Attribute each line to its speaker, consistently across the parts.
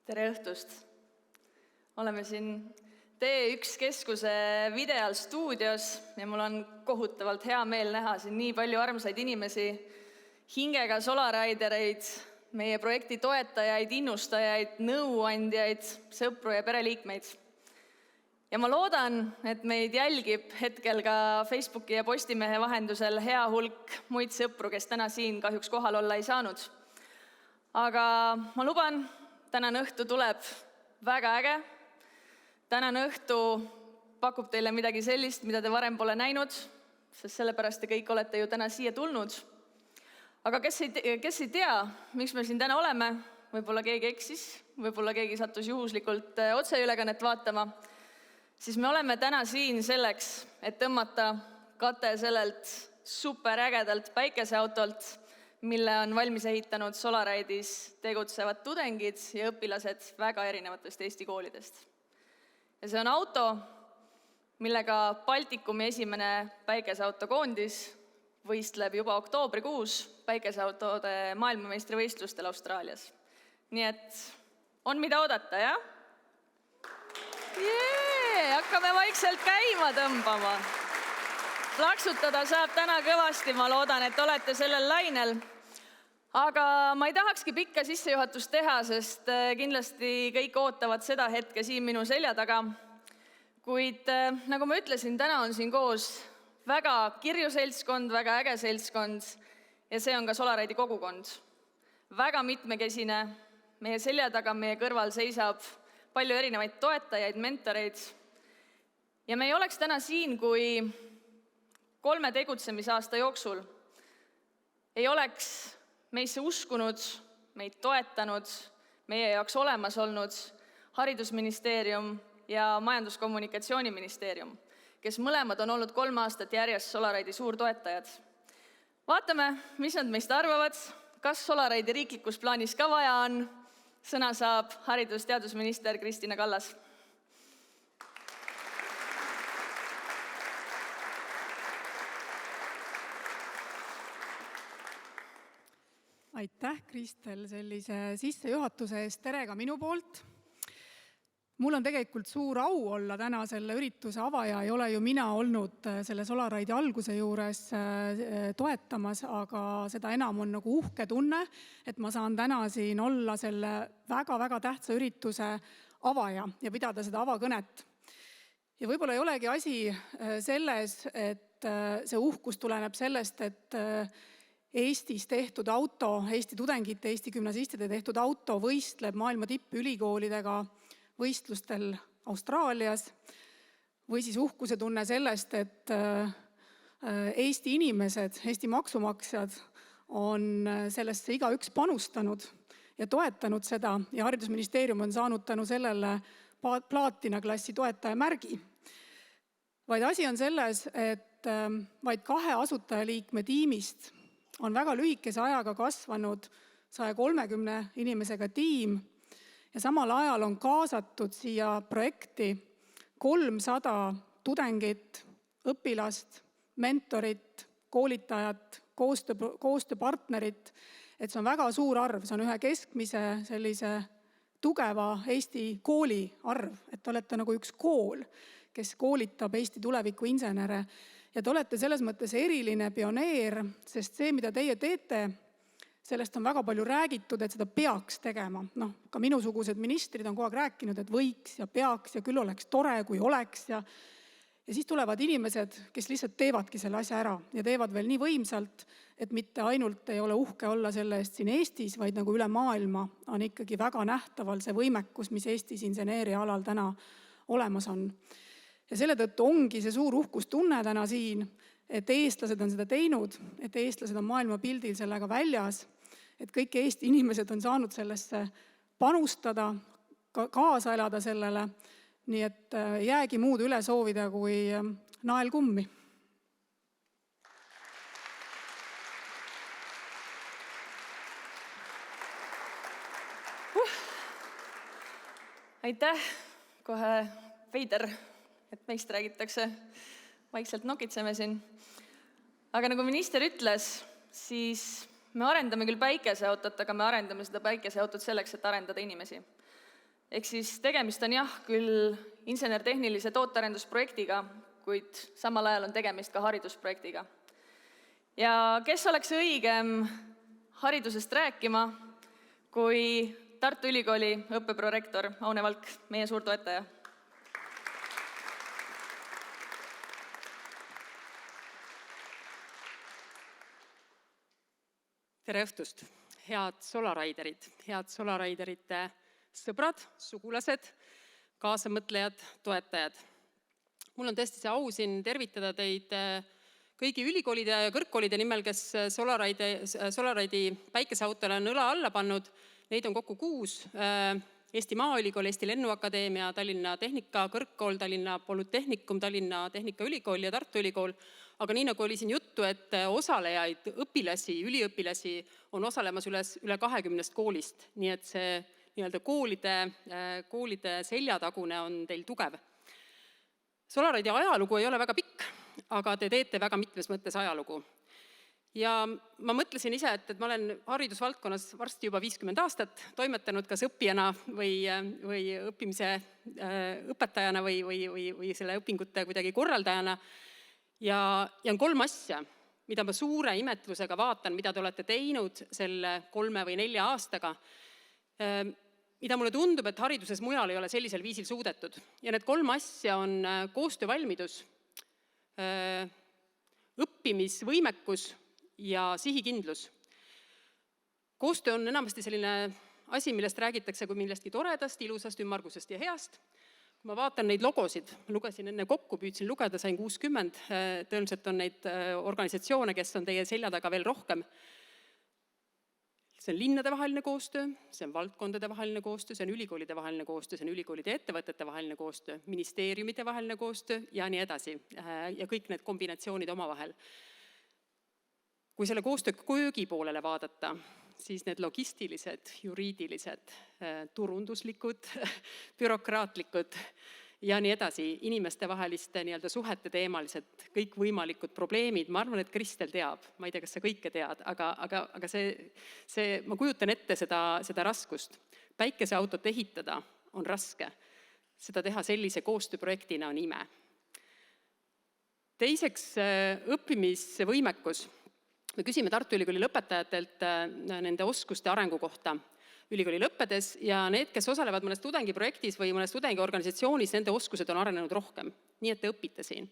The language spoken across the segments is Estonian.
Speaker 1: Tere õhtust! Oleme siin T1 keskuse videal stuudios ja mul on kohutavalt hea meel näha siin nii palju armsaid inimesi, hingega Solaridereid, meie projekti toetajaid, innustajaid, nõuandjaid, sõpru ja pereliikmeid. Ja ma loodan, et meid jälgib hetkel ka Facebooki ja Postimehe vahendusel hea hulk muid sõpru, kes täna siin kahjuks kohal olla ei saanud. Aga ma luban, tänane õhtu tuleb väga äge. Tänane õhtu pakub teile midagi sellist, mida te varem pole näinud, sest sellepärast te kõik olete ju täna siia tulnud. Aga kes ei tea, miks me siin täna oleme, võib-olla keegi eksis, võib-olla keegi sattus juhuslikult otseülekannet vaatama, siis me oleme täna siin selleks, et tõmmata kate sellelt superägedalt päikeseautolt, mille on valmis ehitanud Solaride'is tegutsevad tudengid ja õpilased väga erinevatest Eesti koolidest. Ja see on auto, millega Baltikumi esimene päikeseautokoondis võistleb juba oktoobrikuus päikeseautode maailmameistrivõistlustel Austraalias. Nii et on mida oodata, jah? Hakkame vaikselt käima tõmbama. Plaksutada saab täna kõvasti, ma loodan, et olete sellel lainel. Aga ma ei tahakski pikka sissejuhatust teha, sest kindlasti kõik ootavad seda hetke siin minu selja taga. Kuid nagu ma ütlesin, täna on siin koos väga kirju seltskond, väga äge seltskond ja see on ka Solaride'i kogukond. Väga mitmekesine, meie selja taga, meie kõrval seisab palju erinevaid toetajaid, mentoreid. Ja me ei oleks täna siin, kui 3 tegutsemisaasta jooksul ei oleks meisse uskunud, meid toetanud, meie jaoks olemas olnud Haridusministeerium ja Majandus-Kommunikatsiooniministeerium, kes mõlemad on olnud 3 aastat järjest Solaride'i suurtoetajad. Vaatame, mis nad meist arvavad, kas Solaride'i riiklikus plaanis ka vaja on. Sõna saab haridus- ja teadusminister Kristina Kallas.
Speaker 2: Aitäh, Kristel, sellise sissejuhatuse eest. Tere ka minu poolt. Mul on tegelikult suur au olla täna selle ürituse avaja. Ei ole ju mina olnud selle Solaride'i alguse juures toetamas, aga seda enam on nagu uhke tunne, et ma saan täna siin olla selle väga-väga tähtsa ürituse avaja ja pidada seda avakõnet. Ja võib-olla ei olegi asi selles, et see uhkus tuleneb sellest, et Eestis tehtud auto, Eesti tudengite, Eesti gümnasistide tehtud auto võistleb maailma tippülikoolidega võistlustel Austraalias või siis uhkuse tunne sellest, et Eesti inimesed, Eesti maksumaksjad on sellesse igaüks panustanud ja toetanud seda ja Haridusministeerium on saanud tänu sellele plaatinaklassi toetaja märgi. Vaid asi on selles, et vaid 2 asutajaliikme tiimist on väga lühikese ajaga kasvanud 130 inimesega tiim ja samal ajal on kaasatud siia projekti 300 tudengit, õpilast, mentorit, koolitajat, koostööpartnerit. Et see on väga suur arv, see on ühe keskmise sellise tugeva Eesti kooli arv, et te olete nagu üks kool, kes koolitab Eesti tuleviku insenere. Ja te olete selles mõttes eriline pioneer, sest see, mida teie teete, sellest on väga palju räägitud, et seda peaks tegema. Ka minusugused ministrid on kogu aeg rääkinud, et võiks ja peaks ja küll oleks tore, kui oleks. Ja siis tulevad inimesed, kes lihtsalt teevadki selle asja ära ja teevad veel nii võimsalt, et mitte ainult ei ole uhke olla selle eest siin Eestis, vaid nagu üle maailma on ikkagi väga nähtaval see võimekus, mis Eestis inseneeria alal täna olemas on. Ja selle tõttu ongi see suur uhkustunne täna siin, et eestlased on seda teinud, et eestlased on maailma pildil sellega väljas, et kõik Eesti inimesed on saanud sellesse panustada, kaasa elada sellele, nii et jäägi muud üle soovida kui nael kummi.
Speaker 1: Aitäh, kohe veider, et meist räägitakse, vaikselt nokitseme siin. Aga nagu minister ütles, siis me arendame küll päikeseautot, aga me arendame seda päikeseautot selleks, et arendada inimesi. Ehk siis tegemist on jah, küll insener-tehnilise tootearendusprojektiga, kuid samal ajal on tegemist ka haridusprojektiga. Ja kes oleks õigem haridusest rääkima, kui Tartu Ülikooli õppeprorektor Aune Valk, meie suur toetaja.
Speaker 3: Tere õhtust, head Solariderid, head Solariderite sõbrad, sugulased, kaasamõtlejad, toetajad. Mul on tõesti see au siin tervitada teid kõigi ülikoolide ja kõrgkoolide nimel, kes Solaridi päikeseautole on õla alla pannud. Neid on kokku 6. Eesti Maaülikool, Eesti Lennuakadeemia, Tallinna Tehnikakõrgkool, Tallinna Polütehnikum, Tallinna Tehnikaülikool ja Tartu Ülikool. Aga nii nagu oli siin juttu, et osalejaid, õpilasi, üliõpilasi on osalemas üle 20 koolist. Nii et see nii-öelda koolide seljatagune on teil tugev. Solaridi ajalugu ei ole väga pikk, aga te teete väga mitmes mõttes ajalugu. Ja ma mõtlesin ise, et ma olen haridusvaldkonnas varsti juba 50 aastat toimetanud kas õppijana või õppimise õpetajana või selle õpingute kuidagi korraldajana. Ja on 3 asja, mida ma suure imetlusega vaatan, mida te olete teinud selle 3 või 4 aastaga, mida mulle tundub, et hariduses mujal ei ole sellisel viisil suudetud. Ja need 3 asja on koostöövalmidus, õppimisvõimekus ja sihikindlus. Koostöö on enamasti selline asi, millest räägitakse kui millestki toredast, ilusast, ümmargusest ja heast. Kui ma vaatan neid logosid, lugesin enne kokku, püüdsin lugeda, sain 60, tõenäoliselt on neid organisatsioone, kes on teie selja taga veel rohkem. See on linnade vaheline koostöö, see on valdkondade vaheline koostöö, see on ülikoolide vaheline koostöö, see on ülikoolide ja ettevõtete vaheline koostöö, ministeeriumide vaheline koostöö ja nii edasi. Ja kõik need kombinatsioonid omavahel. Kui selle koostöö köögi poolele vaadata, siis need logistilised, juriidilised, turunduslikud, bürokraatlikud ja nii edasi, inimeste vaheliste nii-öelda suhete teemalised, kõik võimalikud probleemid. Ma arvan, et Kristel teab, ma ei tea, kas sa kõike tead, aga ma kujutan ette seda raskust. Päikeseautot ehitada on raske, seda teha sellise koostööprojektina on ime. Teiseks, õppimisvõimekus. Me küsime Tartu Ülikooli lõpetajatelt nende oskuste arengu kohta ülikooli lõppedes ja need, kes osalevad mõnes tudengiprojektis või mõnes tudengiorganisatsioonis, nende oskused on arenenud rohkem. Nii et te õpite siin.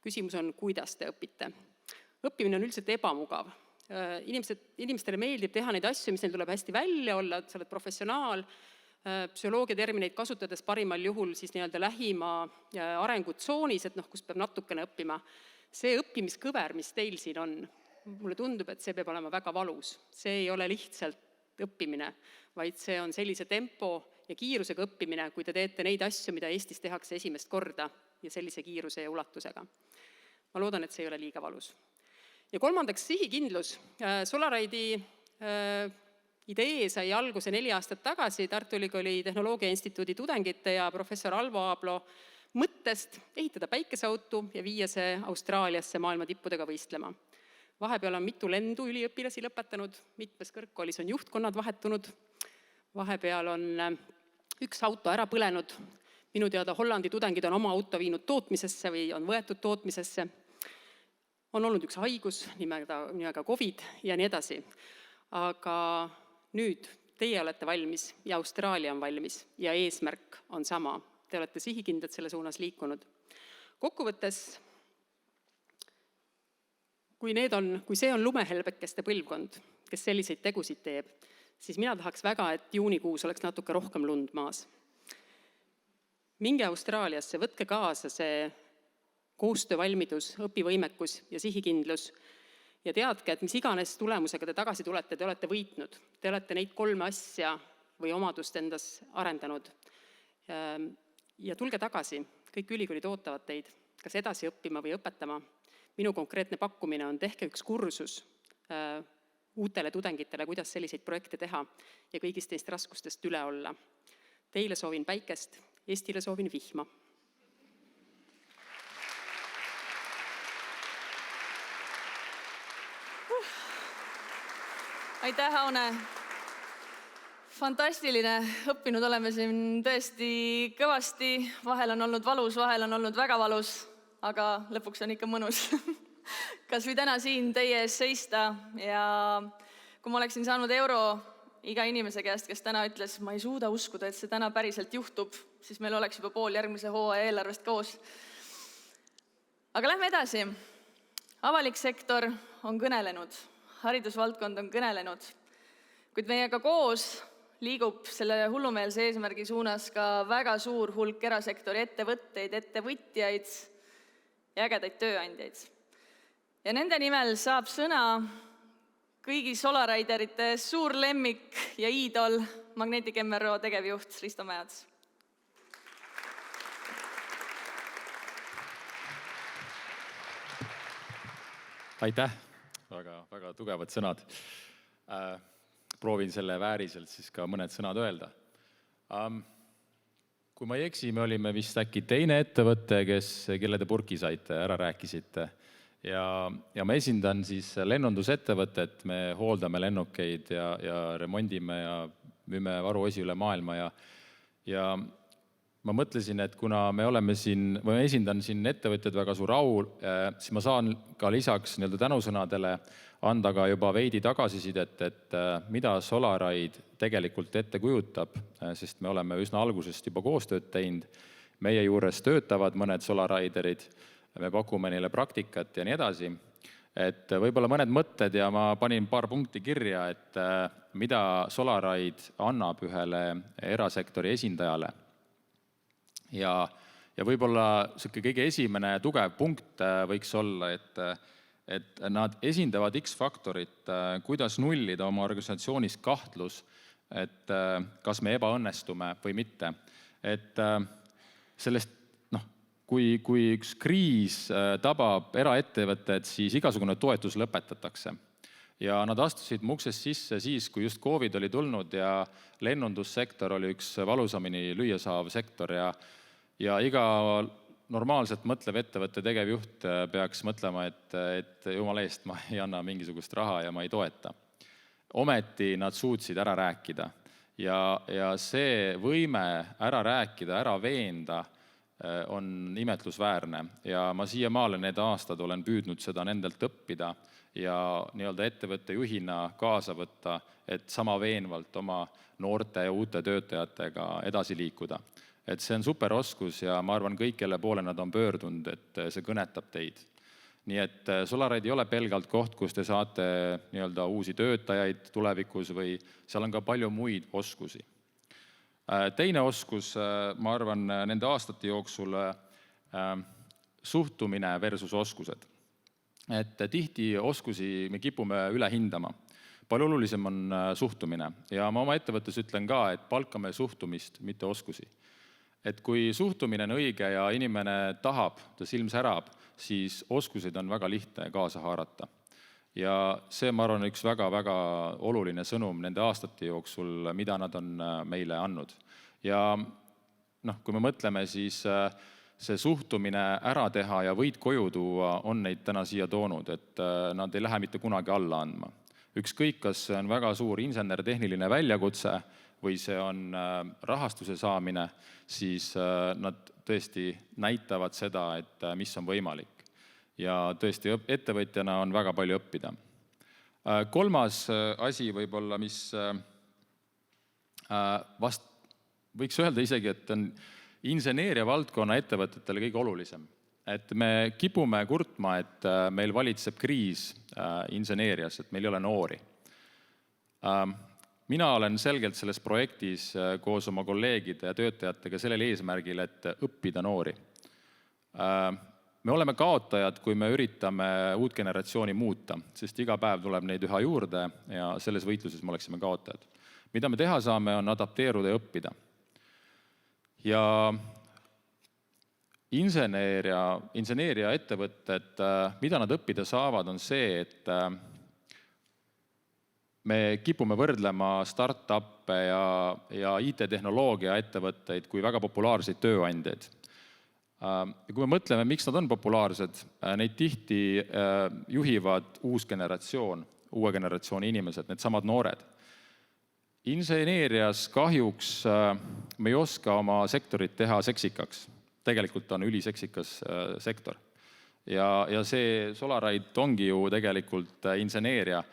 Speaker 3: Küsimus on, kuidas te õpite. Õppimine on üldiselt ebamugav. Inimestele meeldib teha neid asju, mis neil tuleb hästi välja olla, sa oled professionaal, psühholoogia termineid kasutades parimal juhul siis nii-öelda lähima arengutsoonis, et kus peab natukene õppima. See õppimiskõver, mis teil siin on, mulle tundub, et see peab olema väga valus. See ei ole lihtsalt õppimine, vaid see on sellise tempo ja kiirusega õppimine, kui te teete neid asju, mida Eestis tehakse esimest korda ja sellise kiiruse ja ulatusega. Ma loodan, et see ei ole liiga valus. Ja kolmandaks, sihikindlus. Solaridi idee sai alguse 4 aastat tagasi Tartu Ülikooli Tehnoloogia Instituudi tudengite ja professor Alvo Aablo mõttest ehitada päikeseauto ja viia see Austraaliasse maailma tippudega võistlema. Vahepeal on mitu lendu üliõpilasi lõpetanud, mitmes kõrgkoolis on juhtkonnad vahetunud, vahepeal on üks auto ära põlenud, minu teada Hollandi tudengid on oma auto viinud tootmisesse või on võetud tootmisesse, on olnud üks haigus, nimega COVID ja nii edasi. Aga nüüd teie olete valmis ja Austraalia on valmis ja eesmärk on sama. Te olete sihikindlad selle suunas liikunud. Kokkuvõttes, kui see on lumehelbekeste põlvkond, kes selliseid tegusid teeb, siis mina tahaks väga, et juunikuus oleks natuke rohkem lund maas. Minge Austraaliasse, võtke kaasa see koostöövalmidus, õpivõimekus ja sihikindlus ja teadke, et mis iganes tulemusega te tagasi tulete, te olete võitnud. Te olete neid 3 asja või omadust endas arendanud. Ja tulge tagasi, kõik ülikoolid ootavad teid, kas edasi õppima või õpetama. Minu konkreetne pakkumine on tehke üks kursus uutele tudengitele, kuidas selliseid projekte teha ja kõigist neist raskustest üle olla. Teile soovin päikest, Eestile soovin vihma.
Speaker 1: Aitäh, Aune! fantastiline, õppinud oleme siin tõesti kõvasti, vahel on olnud valus, vahel on olnud väga valus, aga lõpuks on ikka mõnus. Kas või täna siin teie ees seista ja kui ma oleksin saanud euro iga inimese käest, kes täna ütles, ma ei suuda uskuda, et see täna päriselt juhtub, siis meil oleks juba pool järgmise hooaja eelarvest koos. Aga lähme edasi. Avalik sektor on kõnelenud, haridusvaldkond on kõnelenud, kuid meiega koos liigub selle hullumeelse eesmärgi suunas ka väga suur hulk erasektori ettevõtteid, ettevõtjaid ja ägedaid tööandjaid. Ja nende nimel saab sõna kõigi Solariderite suur lemmik ja iidol, Magnetic MRO tegevjuht Risto Mäots.
Speaker 4: Aitäh, väga tugevad sõnad. Proovin selle vääriselt siis ka mõned sõnad öelda. Kui ma ei eksi, me olime vist äkki teine ettevõte, kelle te purki saite, ära rääkisite. Ja ma esindan siis lennundusettevõtet, me hooldame lennukeid ja remondime ja müüme varuosi üle maailma. Ja ma mõtlesin, et kuna me esindan siin ettevõtjad väga suur au, siis ma saan ka lisaks tänusõnadele anda ka juba veidi tagasisidet, et mida Solaride tegelikult ette kujutab, sest me oleme üsna algusest juba koostööd teinud. Meie juures töötavad mõned Solariderid, me pakume neile praktikat ja nii edasi. Et võib-olla mõned mõtted ja ma panin paar punkti kirja, et mida Solaride annab ühele erasektori esindajale. Ja võib-olla kõige esimene tugev punkt võiks olla, et nad esindavad X-faktorit, kuidas nullida oma organisatsioonis kahtlus, et kas me ebaõnnestume või mitte. Et sellest, kui üks kriis tabab eraettevõtted, siis igasugune toetus lõpetatakse. Ja nad astusid uksest sisse siis, kui just COVID oli tulnud ja lennundussektor oli üks valusamini lüüasaav sektor ja iga normaalselt mõtlev ettevõtte tegevjuht peaks mõtlema, et jumala eest ma ei anna mingisugust raha ja ma ei toeta. Ometi nad suutsid ära rääkida ja see võime ära rääkida, ära veenda on imetlusväärne ja ma siiamaale need aastad olen püüdnud seda nendelt õppida ja ettevõtte juhina kaasa võtta, et sama veenvalt oma noorte ja uute töötajatega edasi liikuda. Et see on super oskus ja ma arvan kõik, kelle poole nad on pöördunud, et see kõnetab teid. Nii et Solaride ei ole pelgalt koht, kus te saate uusi töötajaid tulevikus või seal on ka palju muid oskusi. Teine oskus, ma arvan, nende aastate jooksul suhtumine versus oskused. Et tihti oskusi me kipume üle hindama. Palju olulisem on suhtumine ja ma oma ettevõttes ütlen ka, et palkame suhtumist, mitte oskusi. Et kui suhtumine on õige ja inimene tahab, ta silm särab, siis oskusid on väga lihtne kaasa haarata. Ja see, ma arvan, üks väga-väga oluline sõnum nende aastate jooksul, mida nad on meile andnud. Ja kui me mõtleme, siis see suhtumine ära teha ja võit koju tuua on neid täna siia toonud, et nad ei lähe mitte kunagi alla andma. Ükskõik, kas see on väga suur insener-tehniline väljakutse või see on rahastuse saamine, siis nad tõesti näitavad seda, et mis on võimalik. Ja tõesti ettevõtjana on väga palju õppida. Kolmas asi võib-olla, mis võiks öelda isegi, et on inseneeria valdkonna ettevõtetele kõige olulisem. Et me kipume kurtma, et meil valitseb kriis inseneerias, et meil ei ole noori. Mina olen selgelt selles projektis koos oma kolleegide ja töötajatega sellel eesmärgil, et õppida noori. Me oleme kaotajad, kui me üritame uut generatsiooni muuta, sest iga päev tuleb neid üha juurde ja selles võitluses me oleksime kaotajad. Mida me teha saame, on adapteeruda ja õppida. Ja inseneeria ettevõtted, mida nad õppida saavad, on see, et me kipume võrdlema start-up'e ja IT-tehnoloogia ettevõtteid kui väga populaarseid tööandjaid. Ja kui me mõtleme, miks nad on populaarsed, neid tihti juhivad uue generatsiooni inimesed, need samad noored. Inseneerias kahjuks me ei oska oma sektorit teha seksikaks. Tegelikult on üliseksikas sektor. Ja see Solaride ongi ju tegelikult inseneeria,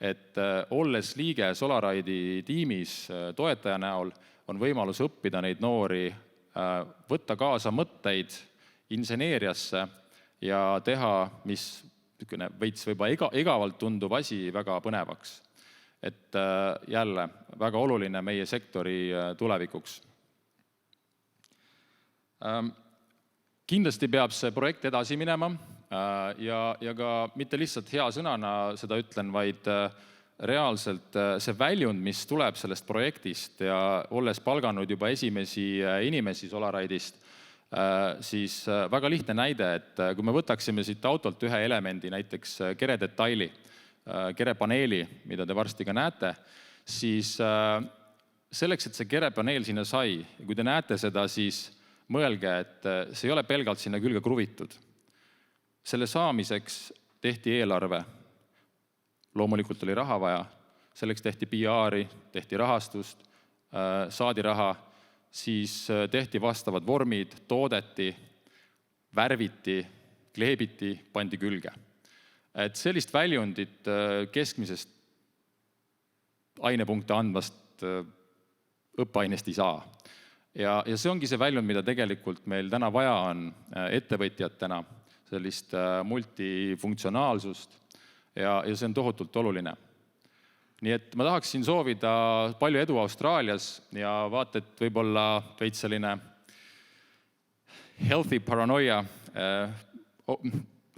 Speaker 4: et olles liige Solaride'i tiimis toetaja näol, on võimalus õppida neid noori, võtta kaasa mõtteid inseneeriasse ja teha, mis veits võib-olla igavalt tunduv asi väga põnevaks. Et jälle väga oluline meie sektori tulevikuks. Kindlasti peab see projekt edasi minema ja ka mitte lihtsalt hea sõnana seda ütlen, vaid reaalselt see väljund, mis tuleb sellest projektist ja olles palganud juba esimesi inimesi Solaride'ist, siis väga lihtne näide, et kui me võtaksime siit autolt ühe elemendi, näiteks keredetaili, kerepaneeli, mida te varsti ka näete, siis selleks, et see kerepaneel sinna sai, ja kui te näete seda, siis mõelge, et see ei ole pelgalt sinna külge kruvitud. Selle saamiseks tehti eelarve. Loomulikult oli raha vaja. Selleks tehti PR-i, tehti rahastust, saadi raha, siis tehti vastavad vormid, toodeti, värviti, kleebiti, pandi külge. Et sellist väljundit keskmisest ainepunkte andvast õppeainest ei saa. Ja see ongi see väljund, mida tegelikult meil täna vaja on ettevõtjatena, sellist multifunktsionaalsust ja see on tohutult oluline. Nii et ma tahaksin soovida palju edu Austraalias ja vaata, et võib-olla veits selline healthy paranoia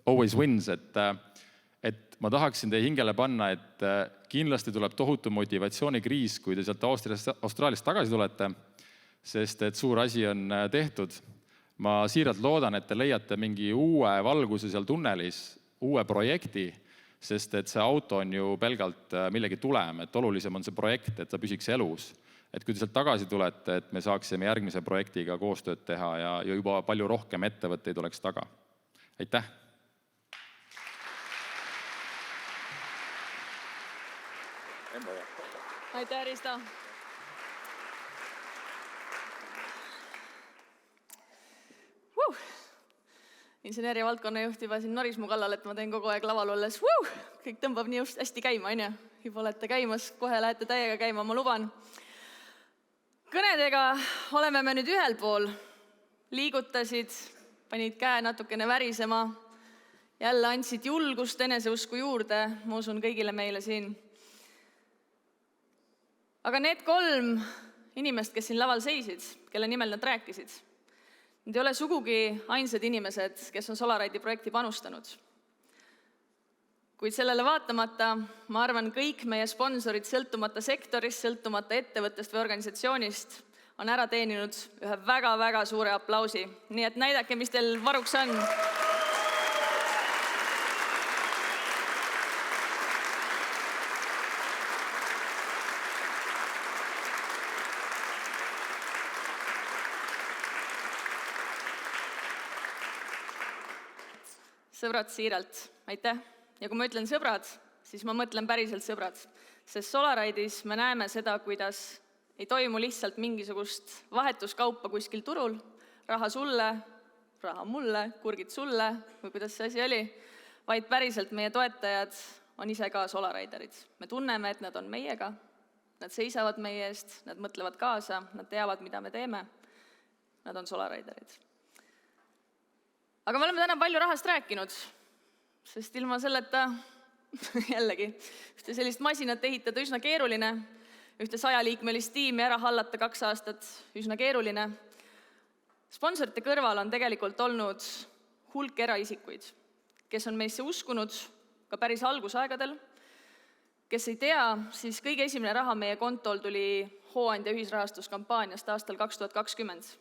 Speaker 4: always wins, et ma tahaksin teie hingele panna, et kindlasti tuleb tohutu motivatsioonikriis, kui te sealt Austraaliast tagasi tulete, sest et suur asi on tehtud. Ma siiralt loodan, et te leiate mingi uue valguse seal tunnelis, uue projekti, sest et see auto on ju pelgalt millegi tulem, et olulisem on see projekt, et ta püsiks elus. Et kui te sealt tagasi tulete, et me saaksime järgmise projektiga koostööd teha ja juba palju rohkem ettevõtteid oleks taga. Aitäh!
Speaker 1: Aitäh, Risto! Inseneeria valdkonna juht juba siin noris mu kallal, et ma teen kogu aeg laval olles. Kõik tõmbab nii just hästi käima, on ju? Juba olete käimas, kohe lähete täiega käima, ma luban. Kõnedega oleme me nüüd ühel pool. Liigutasid, panid käe natukene värisema, jälle andsid julgust, eneseusku juurde, ma usun kõigile meile siin. Aga need 3 inimest, kes siin laval seisid, kelle nimel nad rääkisid, need ei ole sugugi ainsad inimesed, kes on Solaride'i projekti panustanud. Kuid sellele vaatamata, ma arvan, kõik meie sponsorid sõltumata sektorist, sõltumata ettevõttest või organisatsioonist on ära teeninud ühe väga-väga suure aplausi. Nii et näidake, mis teil varuks on. Sõbrad siiralt, aitäh. Ja kui ma ütlen sõbrad, siis ma mõtlen päriselt sõbrad. Sest Solaride'is me näeme seda, kuidas ei toimu lihtsalt mingisugust vahetuskaupa kuskil turul, raha sulle, raha mulle, kurgid sulle, või kuidas see asi oli, vaid päriselt meie toetajad on ise ka Solariderid. Me tunneme, et nad on meiega, nad seisavad meie eest, nad mõtlevad kaasa, nad teavad, mida me teeme, nad on Solariderid. Aga me oleme täna palju rahast rääkinud, sest ilma selleta jällegi ühte sellist masinat ehitada üsna keeruline, ühte 100-liikmelist tiimi ära hallata 2 aastat üsna keeruline. Sponsorite kõrval on tegelikult olnud hulk eraisikuid, kes on meisse uskunud ka päris algusaegadel. Kes ei tea, siis kõige esimene raha meie kontol tuli Hooandja ühisrahastuskampaaniast aastal 2020.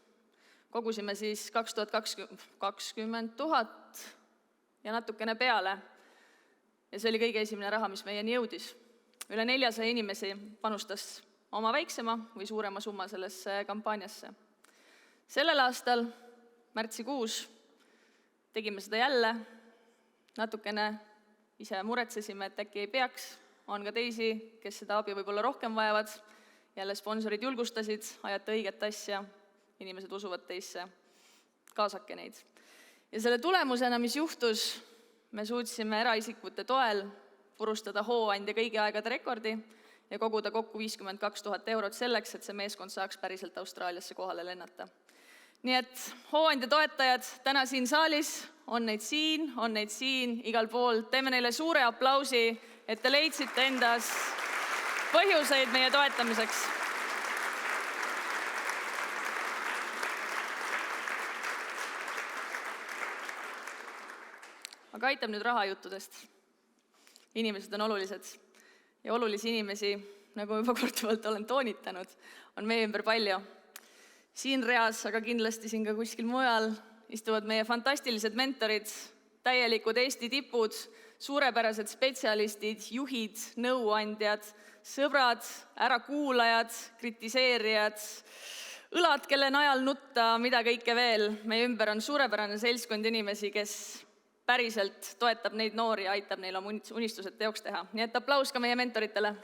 Speaker 1: Kogusime siis 2020 000 ja natukene peale. Ja see oli kõige esimene raha, mis meieni jõudis. Üle 400 inimesi panustas oma väiksema või suurema summa sellesse kampaaniasse. Sellel aastal, märtsikuus, tegime seda jälle. Natukene ise muretsesime, et äkki ei peaks. On ka teisi, kes seda abi võib-olla rohkem vajavad. jälle sponsorid julgustasid, ajate õiget asja, inimesed usuvad teisse, kaasake neid. Ja selle tulemusena, mis juhtus, me suutsime eraisikute toel purustada hooandja kõigi aegade rekordi ja koguda kokku 52 000 eurot selleks, et see meeskond saaks päriselt Austraaliasse kohale lennata. Nii et hooandja toetajad täna siin saalis, on neid siin, igal pool. Teeme neile suure aplausi, et te leidsite endas põhjuseid meie toetamiseks. Aga aitab nüüd rahajuttudest. Inimesed on olulised ja olulisi inimesi, nagu juba korduvalt olen toonitanud, on meie ümber palju. Siin reas, aga kindlasti siin ka kuskil mujal istuvad meie fantastilised mentorid, täielikud Eesti tipud, suurepärased spetsialistid, juhid, nõuandjad, sõbrad, ärakuulajad, kritiseerijad, õlad, kelle najal nutta, mida kõike veel. Meie ümber on suurepärane seltskond inimesi, kes päriselt toetab neid noori ja aitab neil oma unistused teoks teha. Nii et aplaus ka meie mentoritele.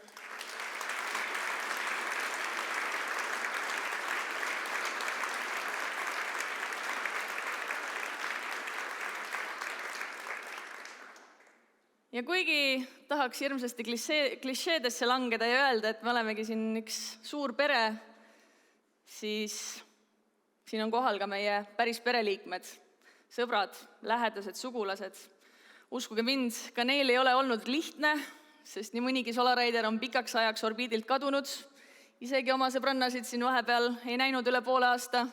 Speaker 1: Ja kuigi tahaks hirmsasti klišeedesse langeda ja öelda, et me olemegi siin üks suur pere, siis siin on kohal ka meie päris pereliikmed, sõbrad, lähedased, sugulased. Uskuge mind, ka neil ei ole olnud lihtne, sest nii mõnigi Solarider on pikaks ajaks orbiidilt kadunud. Isegi oma sõbrannasid siin vahepeal ei näinud üle poole aasta.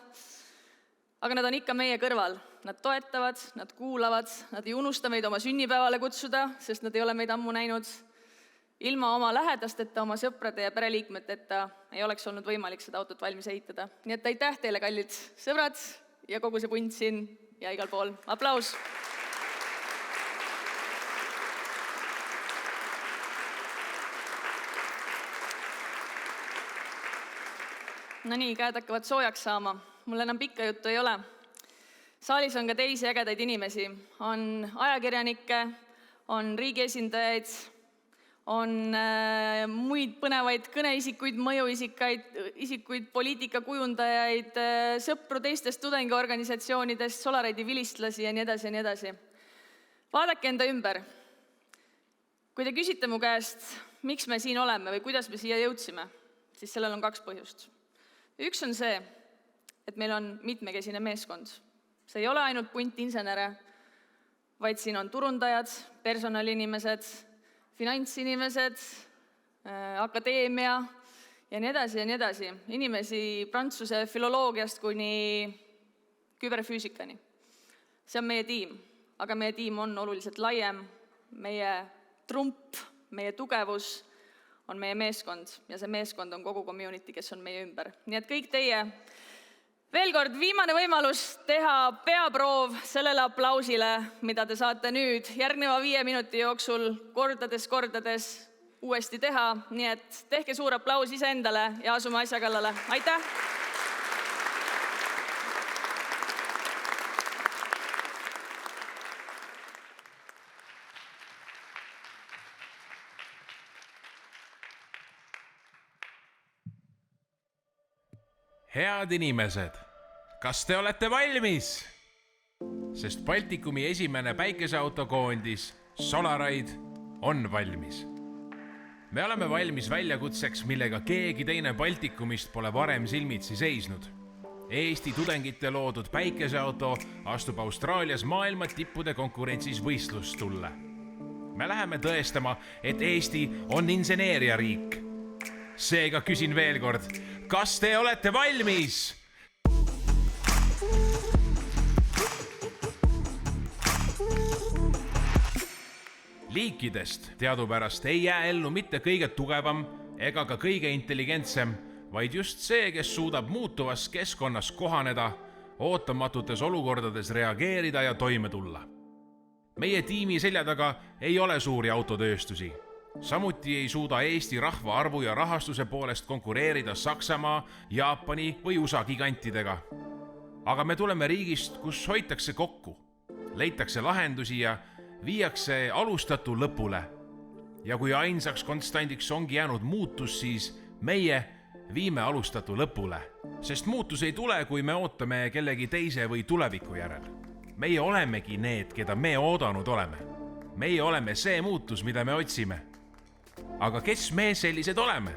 Speaker 1: Aga nad on ikka meie kõrval. Nad toetavad, nad kuulavad, nad ei unusta meid oma sünnipäevale kutsuda, sest nad ei ole meid ammu näinud. Ilma oma lähedasteta, oma sõprade ja pereliikmeteta ei oleks olnud võimalik seda autot valmis ehitada. Nii et aitäh teile, kallid sõbrad ja kogu see punt siin ja igal pool. Aplaus! No nii, käed hakkavad soojaks saama. Mul enam pikka juttu ei ole. Saalis on ka teisi ägedaid inimesi. On ajakirjanikke, on riigi esindajaid, on muid põnevaid kõneisikuid, mõjuisikuid, poliitikakujundajaid, sõpru teistest tudengiorganisatsioonidest, Solaride'i vilistlasi ja nii edasi ja nii edasi. Vaadake enda ümber. Kui te küsite mu käest, miks me siin oleme või kuidas me siia jõudsime, siis sellel on 2 põhjust. Üks on see, et meil on mitmekesine meeskond. See ei ole ainult punt insenere, vaid siin on turundajad, personaliinimesed, finantsinimesed, akadeemia ja nii edasi ja nii edasi. Inimesi prantsuse filoloogiast kuni küberfüüsikani. See on meie tiim, aga meie tiim on oluliselt laiem. Meie trump, meie tugevus on meie meeskond ja see meeskond on kogu community, kes on meie ümber. Nii et kõik teie veel kord viimane võimalus teha peaproov sellele aplausile, mida te saate nüüd järgneva 5 minuti jooksul kordades uuesti teha. Nii et tehke suur aplaus iseendale ja asume asja kallale. Aitäh!
Speaker 5: Head inimesed, kas te olete valmis? Sest Baltikumi esimene päikeseautokoondis Solaride on valmis. Me oleme valmis väljakutseks, millega keegi teine Baltikumist pole varem silmitsi seisnud. Eesti tudengite loodud päikeseauto astub Austraalias maailma tippude konkurentsis võistlustulle. Me läheme tõestama, et Eesti on inseneeriariik. Seega küsin veel kord, kas te olete valmis? Liikidest teadupärast ei jää ellu mitte kõige tugevam ega ka kõige intelligentsem, vaid just see, kes suudab muutuvas keskkonnas kohaneda, ootamatutes olukordades reageerida ja toime tulla. Meie tiimi selja taga ei ole suuri autotööstusi. Samuti ei suuda Eesti rahvaarvu ja rahastuse poolest konkureerida Saksamaa, Jaapani või USA gigantidega. Aga me tuleme riigist, kus hoitakse kokku, leitakse lahendusi ja viiakse alustatu lõpule. Ja kui ainsaks konstandiks ongi jäänud muutus, siis meie viime alustatu lõpule, sest muutus ei tule, kui me ootame kellegi teise või tuleviku järel. Meie olemegi need, keda me oodanud oleme. Meie oleme see muutus, mida me otsime. Aga kes me sellised oleme?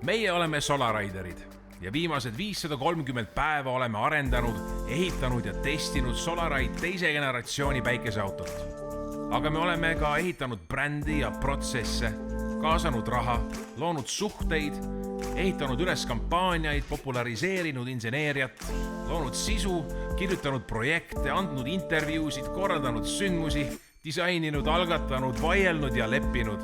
Speaker 5: Meie oleme Solariderid ja viimased 530 päeva oleme arendanud, ehitanud ja testinud Solaride teise generatsiooni päikeseautot. Aga me oleme ka ehitanud brändi ja protsesse, kaasanud raha, loonud suhteid, ehitanud üles kampaaniaid, populariseerinud inseneeriat, loonud sisu, kirjutanud projekte, andnud intervjuusid, korraldanud sündmusi, disaininud, algatanud, vaielnud ja leppinud.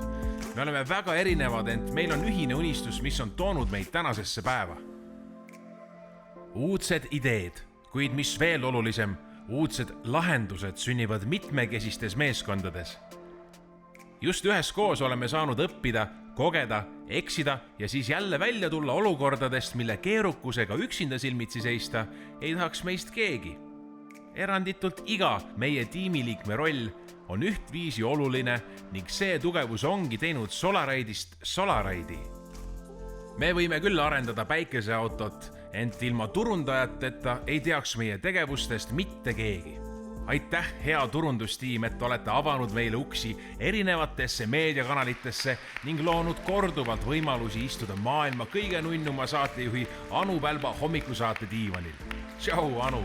Speaker 5: Me oleme väga erinevad, ent meil on ühine unistus, mis on toonud meid tänasesse päeva. Uudsed ideed, kuid mis veel olulisem, uudsed lahendused sünnivad mitmekesistes meeskondades. Just üheskoos oleme saanud õppida, kogeda, eksida ja siis jälle välja tulla olukordadest, mille keerukusega üksinda silmitsi seista ei tahaks meist keegi. Eranditult iga meie tiimiliikme roll on ühtviisi oluline ning see tugevus ongi teinud Solaride'ist Solaride'i. Me võime küll arendada päikeseautot, ent ilma turundajateta ei teaks meie tegevustest mitte keegi. Aitäh, hea turundustiim, et olete avanud meile uksi erinevatesse meediakanalitesse ning loonud korduvalt võimalusi istuda maailma kõige nunnuma saatejuhi Anu Pälba hommikusaate diivanil. Tšau, Anu!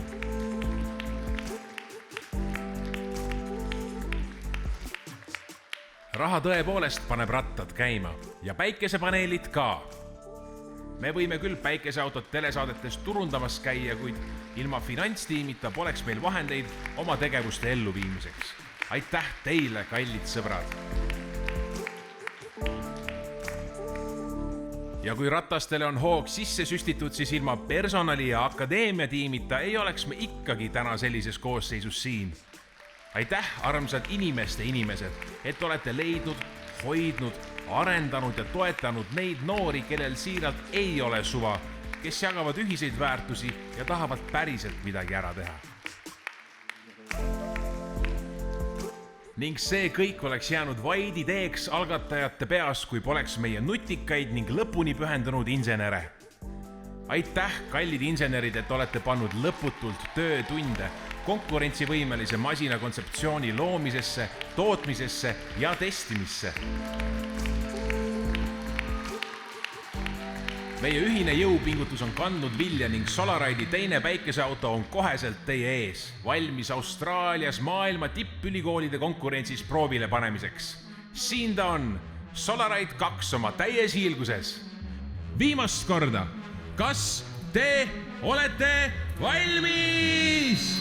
Speaker 5: Raha tõepoolest paneb rattad käima ja päikesepaneelid ka. Me võime küll päikeseautot telesaadetes turundamas käia, kuid ilma finantstiimita poleks meil vahendeid oma tegevuste elluviimiseks. Aitäh teile, kallid sõbrad! Ja kui ratastele on hoog sisse süstitud, siis ilma personali ja akadeemia tiimita ei oleks me ikkagi täna sellises koosseisus siin. Aitäh, armsad inimesed, et olete leidnud, hoidnud, arendanud ja toetanud neid noori, kellel siiralt ei ole suva, kes jagavad ühiseid väärtusi ja tahavad päriselt midagi ära teha. Ning see kõik oleks jäänud vaid ideeks algatajate peas, kui poleks meie nutikaid ning lõpuni pühendunud insenere. Aitäh, kallid insenerid, et olete pannud lõputult töötunde konkurentsivõimelise masina kontseptsiooni loomisesse, tootmisesse ja testimisse. Meie ühine jõupingutus on kandnud vilja ning Solaride'i teine päikeseauto on koheselt teie ees, valmis Austraalias maailma tippülikoolide konkurentsis proovile panemiseks. Siin ta on, Solaride 2 oma täies hiilguses. Viimast korda, kas te olete valmis?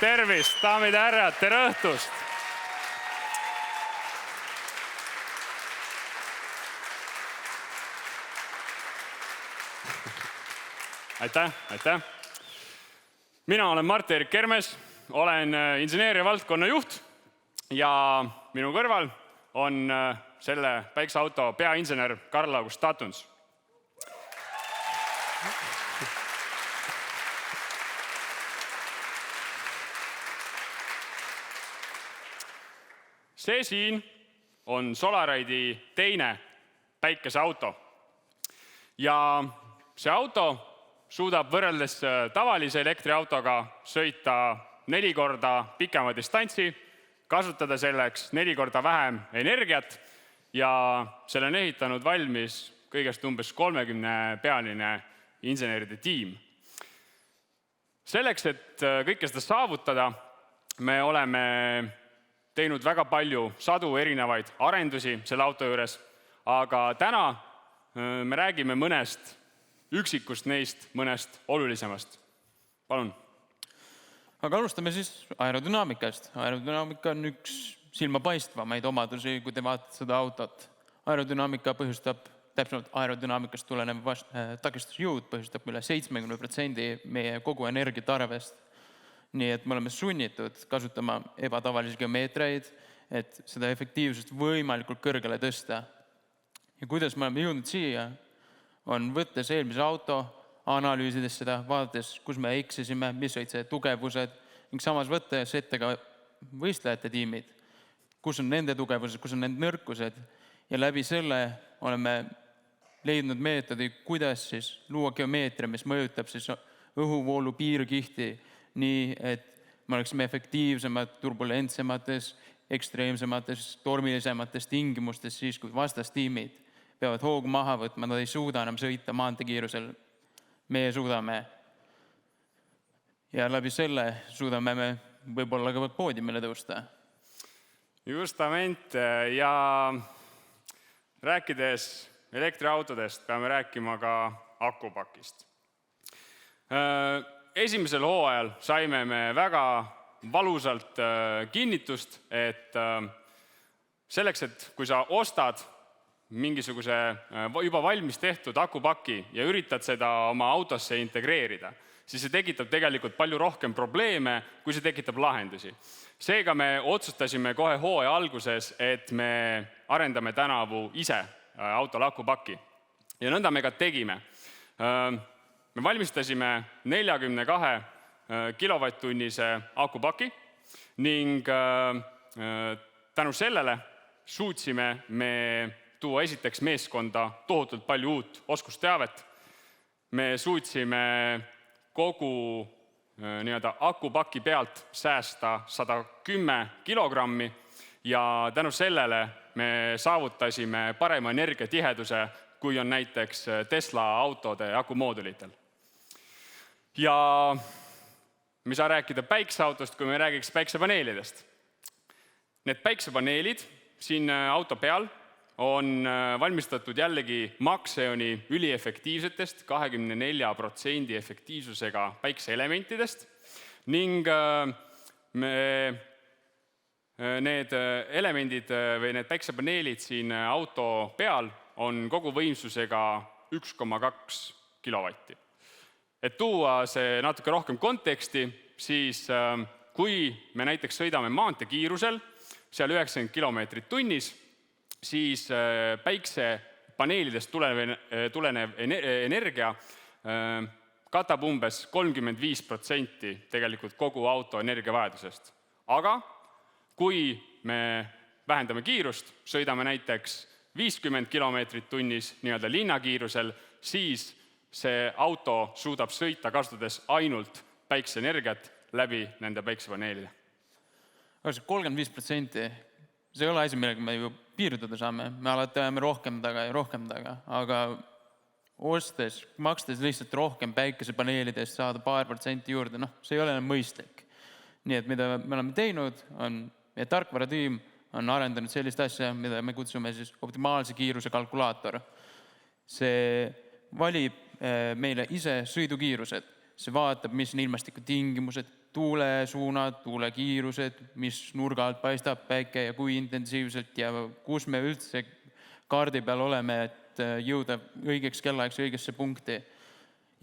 Speaker 6: Tervist, daamid ja härrad, tere õhtust! Aitäh! Mina olen Mart-Erik Kermes, olen inseneeria valdkonna juht ja minu kõrval on selle päikeseauto peainsener Karl-August Tatuns. See siin on Solaride'i teine päikeseauto ja see auto suudab võrreldes tavalise elektriautoga sõita 4 korda pikema distantsi, kasutada selleks 4 korda vähem energiat ja selle on ehitanud valmis kõigest umbes 30 pealine inseneride tiim. Selleks, et kõike seda saavutada, me oleme teinud väga palju sadu erinevaid arendusi selle auto juures, aga täna me räägime mõnest üksikust neist mõnest olulisemast. Palun.
Speaker 7: Aga alustame siis aerodünaamikast. Aerodünaamika on üks silmapaistvamaid omadusi, kui te vaatate seda autot. Aerodünaamika põhjustab, täpsemalt aerodünaamikast tulenev takistusjõud põhjustab üle 70% meie kogu energiatarvest. Nii et me oleme sunnitud kasutama ebatavalisi geomeetreid, et seda efektiivsust võimalikult kõrgele tõsta. Ja kuidas me oleme jõudnud siia, on võttes eelmise auto, analüüsides seda, vaadates, kus me eksisime, mis olid see tugevused, ning samas võttes ette ka võistlejate tiimid, kus on nende tugevused, kus on nende nõrkused, ja läbi selle oleme leidnud meetodi, kuidas siis luua geomeetria, mis mõjutab siis õhuvoolu piirkihti nii, et me oleksime efektiivsemad turbulentsemates, ekstreemsemates, tormilisemates tingimustes siis, kui vastastiimid peavad hoogu maha võtma, nad ei suuda enam sõita maanteekiirusel. Meie suudame. Ja läbi selle suudame me võib-olla ka poodiumile tõusta.
Speaker 6: Justament, ja rääkides elektriautodest, peame rääkima ka akupakist. Esimesel hooajal saime me väga valusalt kinnitust, et selleks, et kui sa ostad mingisuguse juba valmis tehtud akupaki ja üritad seda oma autosse integreerida, siis see tekitab tegelikult palju rohkem probleeme, kui see tekitab lahendusi. Seega me otsustasime kohe hooaja alguses, et me arendame tänavu ise autole akupaki. Ja nõnda me ka tegime. Me valmistasime 42 kilovatt-tunnise akupaki ning tänu sellele suutsime me tuua esiteks meeskonda tohutult palju uut oskusteavet. Me suutsime kogu akupaki pealt säästa 110 kilogrammi ja tänu sellele me saavutasime parema energiatiheduse, kui on näiteks Tesla autode akumoodulitel. Ja me saa rääkida päikseautost, kui me räägiks päiksepaneelidest. Need päiksepaneelid siin auto peal on valmistatud jällegi Maxeoni üliefektiivsetest 24% efektiivsusega päikseelementidest ning need elemendid või need päiksepaneelid siin auto peal on kogu võimsusega 1,2 kilovatti. Et tuua see natuke rohkem konteksti, siis kui me näiteks sõidame maanteekiirusel, seal 90 kilomeetrit tunnis, siis päiksepaneelidest tulenev energia katab umbes 35% tegelikult kogu auto energiavajadusest. Aga kui me vähendame kiirust, sõidame näiteks 50 kilomeetrit tunnis nii-öelda linnakiirusel, siis see auto suudab sõita kasutades ainult päikseenergiat läbi nende päiksepaneelide.
Speaker 7: Aga see 35%, see ei ole asi, millega me ju piirduda saame. Me alati ajame rohkem taga, aga makstes lihtsalt rohkem päikesepaneelidest saada paar protsenti juurde, see ei ole enam mõistlik. Nii et mida me oleme teinud, on meie tarkvaratiim on arendanud sellist asja, mida me kutsume siis optimaalse kiiruse kalkulaator. See valib meile ise sõidukiirused. See vaatab, mis on ilmastikutingimused, tuulesuunad, tuulekiirused, mis nurga alt paistab päike ja kui intensiivselt ja kus me üldse kaardi peal oleme, et jõuda õigeks kellaaegse õigesse punkti.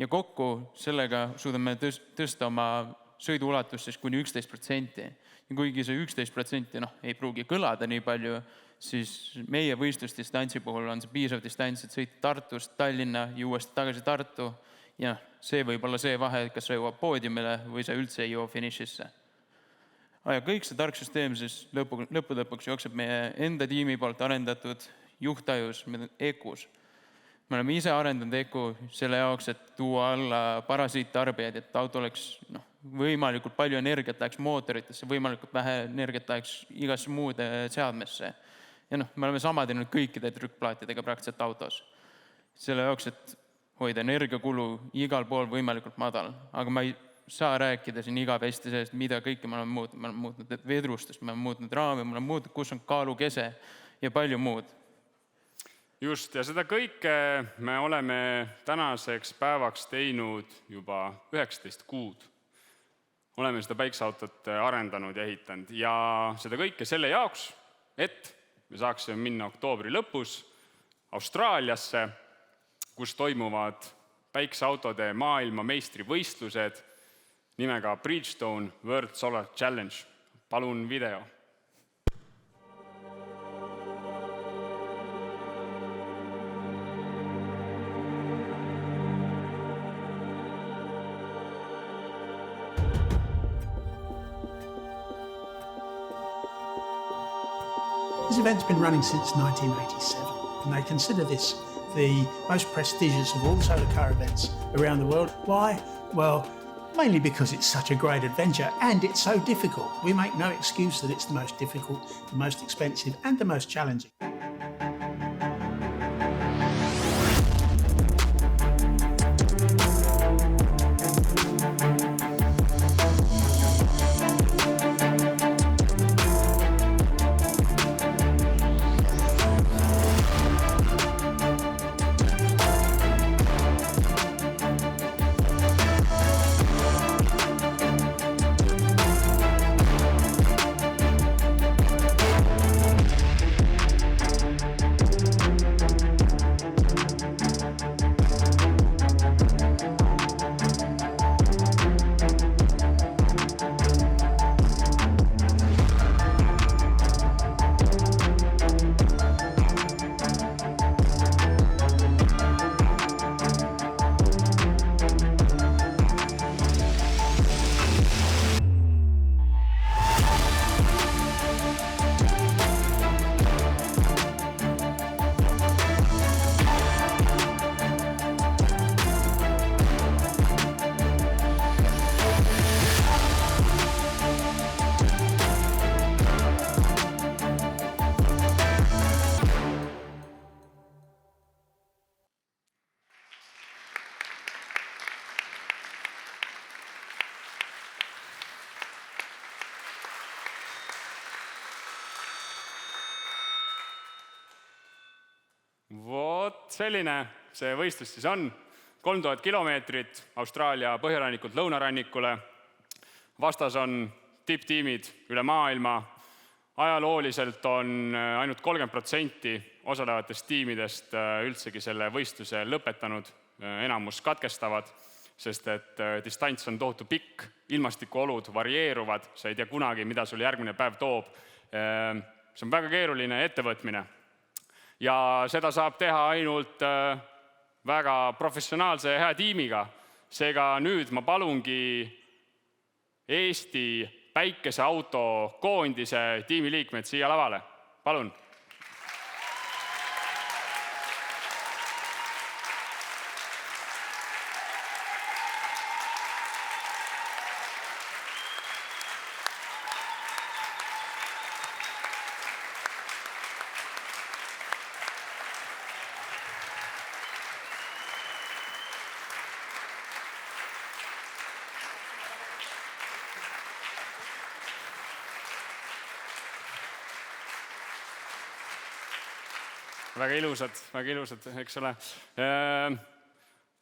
Speaker 7: Ja kokku sellega suudame tõsta oma sõiduulatust siis kuni 11%. Ja kuigi see 11% ei pruugi kõlada nii palju, siis meie võistlusdistantsi puhul on see piisav distants, et sõita Tartust Tallinna ja uuesti tagasi Tartu. Ja see võib olla see vahe, kas sa jõuab poodiumile või sa üldse ei jõua finišisse. Ja kõik see tark süsteem siis lõpuks jookseb meie enda tiimi poolt arendatud juhtajus, EKUs. Me oleme ise arendanud EKU selle jaoks, et tuua alla parasiittarbijaid, et auto oleks võimalikult palju energiat läheks mootoritesse, võimalikult vähe energiat läheks igasse muude seadmesse. Ja me oleme sama teinud kõikide trükkplaatidega praktiliselt autos. Selle jaoks, et hoida energiakulu igal pool võimalikult madal. Aga ma ei saa rääkida siin igavesti sellest, mida kõike me oleme muutnud. Me oleme muutnud vedrustust, me oleme muutnud raami, me oleme muutnud, kus on kaalukese ja palju muud.
Speaker 6: Just, ja seda kõike me oleme tänaseks päevaks teinud juba 19 kuud. Oleme seda päikeseautot arendanud ja ehitanud ja seda kõike selle jaoks, et me saaksime minna oktoobri lõpus Austraaliasse, kus toimuvad päikeseautode maailma meistrivõistlused nimega Bridgestone World Solar Challenge. Palun video.
Speaker 8: This event's been running since 1987, and they consider this the most prestigious of all the solar car events around the world. Why? Well, mainly because it's such a great adventure and it's so difficult. We make no excuse that it's the most difficult, the most expensive and the most challenging.
Speaker 6: Vot selline see võistlus siis on. 3000 kilomeetrit Austraalia põhjarannikult lõunarannikule. Vastas on tipptiimid üle maailma. Ajalooliselt on ainult 30% osalevatest tiimidest üldsegi selle võistluse lõpetanud. Enamus katkestavad, sest et distants on tohutu pikk, ilmastikuolud varieeruvad, sa ei tea kunagi, mida sul järgmine päev toob. See on väga keeruline ettevõtmine. Ja seda saab teha ainult väga professionaalse ja hea tiimiga. Seega nüüd ma palungi Eesti päikeseauto koondise tiimiliikmed siia lavale. Palun. Väga ilusad, eks ole.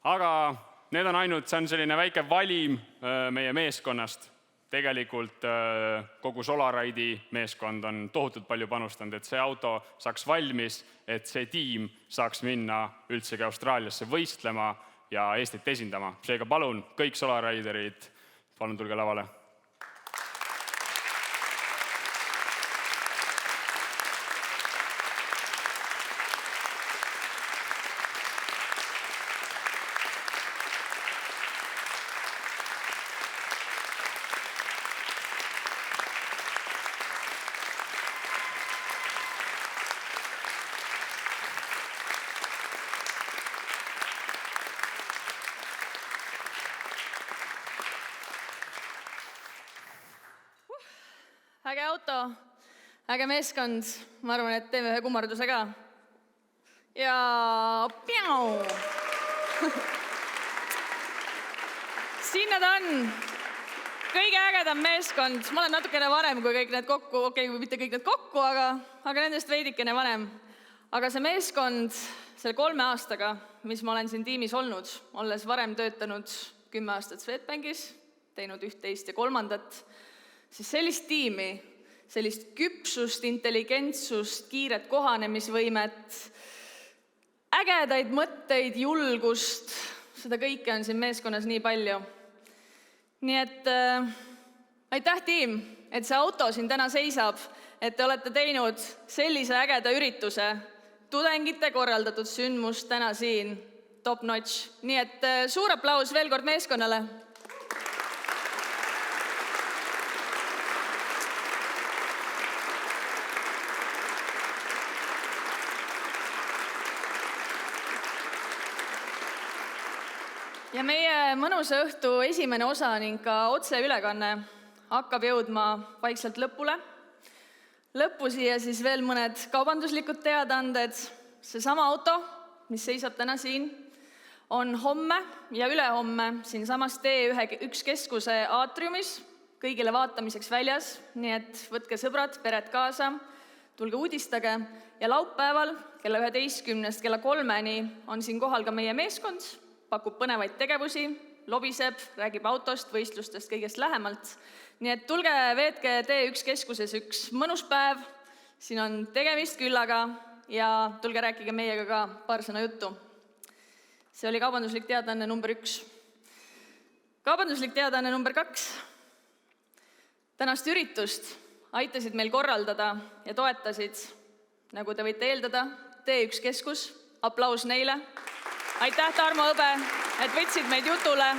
Speaker 6: Aga need on ainult, see on selline väike valim meie meeskonnast. Tegelikult kogu Solaride'i meeskond on tohutult palju panustanud, et see auto saaks valmis, et see tiim saaks minna üldsegi Austraaliasse võistlema ja Eestit esindama. Seega palun, kõik Solariderid, palun tulge lavale.
Speaker 1: Äge auto, äge meeskond, ma arvan, et teeme ühe kummarduse ka. Ja piau! Sinna ta on. Kõige ägedam meeskond. Ma olen natukene varem kui kõik need kokku, okei, mitte kõik need kokku, aga nendest veidikene vanem. Aga see meeskond selle 3 aastaga, mis ma olen siin tiimis olnud, olles varem töötanud 10 aastat Swedbankis, teinud 1, 2 ja 3, siis sellist tiimi, sellist küpsust, intelligentsust, kiiret kohanemisvõimet, ägedaid mõtteid, julgust, seda kõike on siin meeskonnas nii palju. Nii et aitäh, tiim, et see auto siin täna seisab, et te olete teinud sellise ägeda ürituse, tudengite korraldatud sündmus täna siin, top notch. Nii et suur aplaus veel kord meeskonnale. Ja meie mõnusa õhtu esimene osa ning ka otseülekanne hakkab jõudma vaikselt lõpule. Lõppu siia siis veel mõned kaubanduslikud teadaanded. Seesama auto, mis seisab täna siin, on homme ja ülehomme siinsamas T1 keskuse aatriumis kõigile vaatamiseks väljas, nii et võtke sõbrad, pered kaasa, tulge uudistage ja laupäeval kella 11 kella 3 on siin kohal ka meie meeskond, pakub põnevaid tegevusi, lobiseb, räägib autost, võistlustest, kõigest lähemalt. Nii et tulge veetke T1 keskuses üks mõnus päev, siin on tegemist küllaga ja tulge rääkige meiega ka paar sõna juttu. See oli kaubanduslik teadaanne number 1. Kaubanduslik teadaanne number 2. Tänast üritust aitasid meil korraldada ja toetasid, nagu te võite eeldada, T1 keskus, aplaus neile. Aitäh, Tarmo Õbe, et võtsid meid jutule.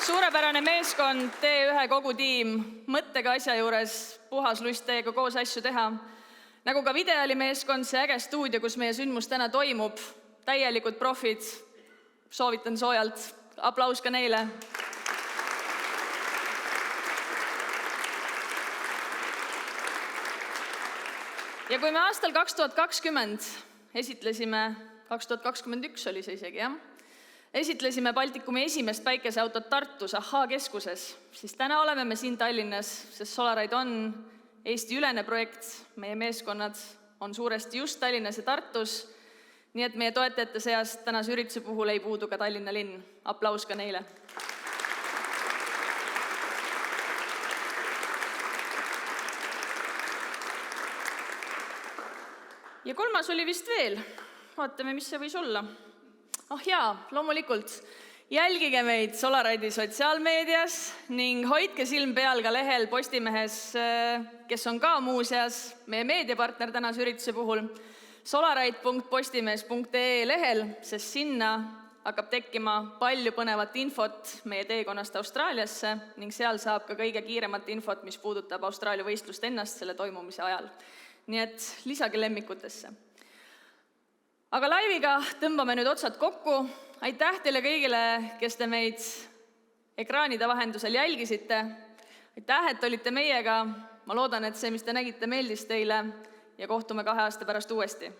Speaker 1: Suurepärane meeskond, T1 kogu tiim, mõttega asja juures, puhas lust teiega koos asju teha. Nagu ka videoli meeskond, see äge stuudio, kus meie sündmus täna toimub, täielikud profid, soovitan soojalt, aplaus ka neile. Ja kui me aastal 2020 esitlesime, 2021 oli see isegi, jah? Esitlesime Baltikumi esimest päikeseautot Tartus Ahhaa keskuses, siis täna oleme me siin Tallinnas, sest Solaride on Eesti-ülene projekt, meie meeskonnad on suuresti just Tallinnas ja Tartus, nii et meie toetajate seast tänase ürituse puhul ei puudu ka Tallinna linn. Aplaus ka neile. Ja 3. oli vist veel. Vaatame, mis see võis olla. Jaa, loomulikult. Jälgige meid Solaride'i sotsiaalmeedias ning hoidke silm peal ka lehel Postimehes, kes on ka muuseas meie meediapartner tänase ürituse puhul, solaride.postimees.ee lehel, sest sinna hakkab tekkima palju põnevat infot meie teekonnast Austraaliasse ning seal saab ka kõige kiiremat infot, mis puudutab Austraalia võistlust ennast selle toimumise ajal. Nii et lisage lemmikutesse. Aga laiviga tõmbame nüüd otsad kokku. Aitäh teile kõigile, kes te meid ekraanide vahendusel jälgisite. Aitäh, et olite meiega. Ma loodan, et see, mis te nägite, meeldis teile ja kohtume 2 aasta pärast uuesti.